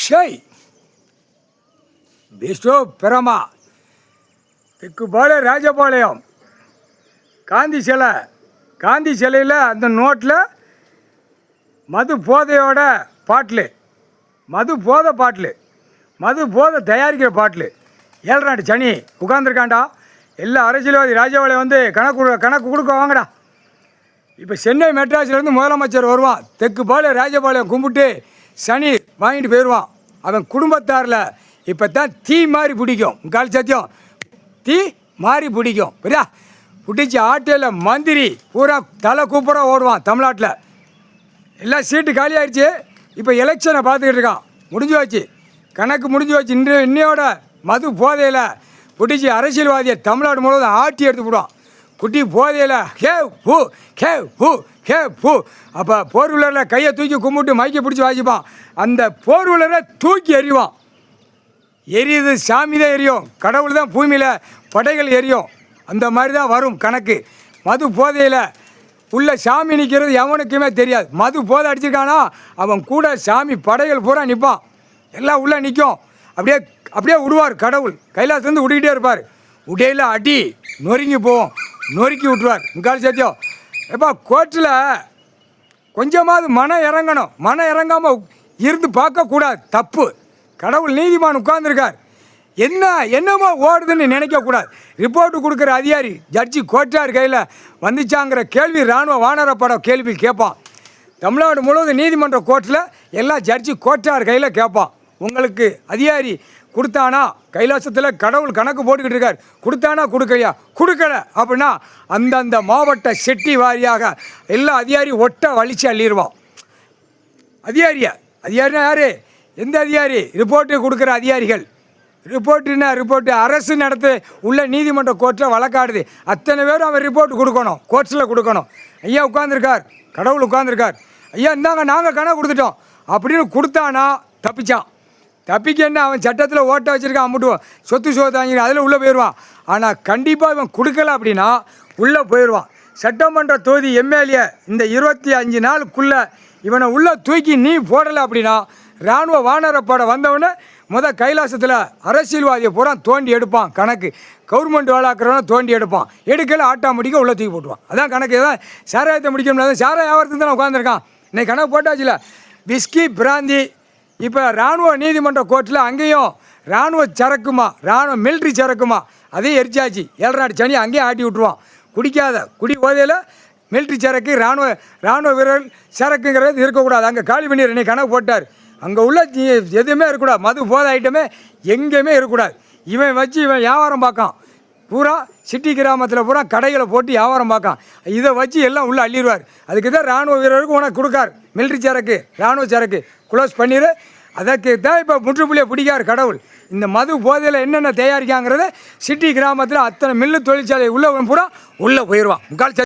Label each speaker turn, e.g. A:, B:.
A: Shy பிஸ்டோ பிரமா தெக்குபாளைய ராஜபாளையம் காந்தி சிலையில் அந்த நோட்டில் மது போதையோட பாட்டில் மது போதை தயாரிக்கிற பாட்டில் 7 நாட்டு சனி உட்காந்துருக்காண்டா. எல்லா அரசியல்வாதி ராஜபாளையம் வந்து கணக்கு கொடுக்க வாங்கடா. இப்போ சென்னை மெட்ராஸ்லேருந்து முதலமைச்சர் வருவான். தெக்குபாளைய ராஜபாளையம் கும்பிட்டு சனி வாங்கிட்டு போயிடுவான். அவன் குடும்பத்தாரில் இப்போ தான் தீ மாதிரி பிடிக்கும். கால் சத்தியம் தீ மாதிரி பிடிக்கும். புரியா பிடிச்சி ஆட்டையில் மந்திரி பூரா தலை கூப்பராக ஓடுவான். தமிழ்நாட்டில் எல்லாம் சீட்டு காலி ஆயிடுச்சு. இப்போ எலெக்ஷனை பார்த்துக்கிட்டு இருக்கான். முடிஞ்சு வச்சு கணக்கு முடிஞ்சு வச்சு இன்னையோட மது போதையில் பிடிச்சி அரசியல்வாதியை தமிழ்நாடு முழுவதும் ஆட்டி எடுத்து விடுவான். குட்டி போதையில் ஹே பூ அப்போ போர் வீலரில் கையை தூக்கி கும்பிட்டு மைக்கை பிடிச்சி வாசிப்பான். அந்த போர் வீலரை தூக்கி எறிவான். எரியுது சாமி தான் எரியும், கடவுள் தான் பூமியில் படைகள் எரியும். அந்த மாதிரி தான் வரும் கணக்கு. மது போதையில் உள்ள சாமி நிற்கிறது எவனுக்குமே தெரியாது. மது போதை அடிச்சிருக்கானா அவன் கூட சாமி படைகள் பூரா நிற்பான். எல்லாம் உள்ளே நிற்கும். அப்படியே விடுவார் கடவுள். கைலாசத்துலேருந்து விட்டுக்கிட்டே இருப்பார். உடையில் அடி நொறுங்கி போவோம், நொறுக்கி விட்டுருவார். முக்கால் சத்தியம் எப்போ கோர்ட்டில் கொஞ்சமாவது மனம் இறங்கணும். மனம் இறங்காமல் இருந்து பார்க்கக்கூடாது, தப்பு. கடவுள் நீதிமான் உட்கார்ந்துருக்கார். என்னமோ ஓடுதுன்னு நினைக்கக்கூடாது. ரிப்போர்ட்டு கொடுக்குற அதிகாரி ஜட்ஜி கோட்டார் கையில் வந்துச்சாங்கிற கேள்வி இராணுவ வானரப்பட கேள்வி கேட்பான். தமிழ்நாடு முழுவதும் நீதிமன்ற கோர்ட்டில் எல்லாம் ஜட்ஜி கோட்டார் கையில் கேட்பான். உங்களுக்கு அதிகாரி கொடுத்தானா கைலாசத்தில் கடவுள் கணக்கு போட்டுக்கிட்டு இருக்கார். கொடுத்தானா கொடுக்கலையா, கொடுக்கல அப்படின்னா அந்தந்த மாவட்ட செட்டி வாரியாக எல்லா அதிகாரி ஒட்ட வலிச்சு அள்ளிடுவான். அதிகாரினா யார்? எந்த அதிகாரி? ரிப்போர்ட்டு கொடுக்குற அதிகாரிகள். ரிப்போர்ட்டு அரசு நடத்து உள்ள நீதிமன்ற கோர்ட்டில் வழக்காடுது. அத்தனை பேரும் அவன் ரிப்போர்ட் கொடுக்கணும், கோர்ட்ஸில் கொடுக்கணும். ஐயா உட்காந்துருக்கார், கடவுள் உட்காந்துருக்கார். ஐயா இந்தாங்க நாங்கள் கணக்கு கொடுத்துட்டோம் அப்படின்னு கொடுத்தானா தப்பிச்சான். தப்பிக்கன்னு அவன் சட்டத்தில் ஓட்ட வச்சுருக்கான். அம்முட்டுவான் சொத்து வாங்கி அதில் உள்ளே போயிடுவான். ஆனால் கண்டிப்பாக இவன் கொடுக்கல அப்படின்னா உள்ளே போயிடுவான். சட்டமன்ற தொகுதி எம்எல்ஏ இந்த 25 நாளுக்குள்ளே இவனை உள்ளே தூக்கி நீ போடலை அப்படின்னா இராணுவ வானரப்பட வந்தவொடனே கைலாசத்தில் அரசியல்வாதியை பூரா தோண்டி எடுப்பான். கணக்கு கவர்மெண்ட் வேலாக்குறவனை தோண்டி எடுப்பான். எடுக்கல ஆட்டோமேட்டிக்காக உள்ளே தூக்கி போட்டுவான். அதான் கணக்கு. தான் சாராயத்தை முடிக்கணும். சாராய வியாபாரத்துக்கு தான் உட்காந்துருக்கான். இன்னைக்கு கணக்கு போட்டாச்சுல. விஸ்கி பிராந்தி இப்போ இராணுவ நீதிமன்ற கோர்ட்டில் அங்கேயும் இராணுவ மிலிட்ரி சரக்குமா அதையும் எரிச்சாச்சு. 7 நாட்டு சனி அங்கேயும் ஆட்டி விட்டுருவான். குடி போதையில் மிலிட்ரி சரக்கு இராணுவ வீரர்கள் சரக்குங்கிறது இருக்கக்கூடாது. அங்கே காலி பண்ணிடுற இன்னைக்கு கணக்கு போட்டார். அங்கே உள்ள எதுவுமே இருக்கக்கூடாது. மது போதை ஐட்டமே எங்கேயுமே இருக்கக்கூடாது. இவன் வியாபாரம் பார்க்கான். பூரா சிட்டி கிராமத்தில் பூரா கடைகளை போட்டு வியாபாரம் பார்க்கான். இதை வச்சு எல்லாம் உள்ளே அள்ளிடுவார். அதுக்கு தான் இராணுவ வீரருக்கு உனக்கு கொடுக்கார். மிலிட்ரி சரக்கு இராணுவ சரக்கு க்ளோஸ் பண்ணிடு. அதற்கு தான் இப்போ முற்றுப்புள்ளியை பிடிக்கார் கடவுள். இந்த மது போதையில் என்னென்ன தயாரிக்காங்கிறத சிட்டி கிராமத்தில் அத்தனை மில்லு தொழிற்சாலை உள்ளே பூரா உள்ளே போயிடுவான். முக்கால்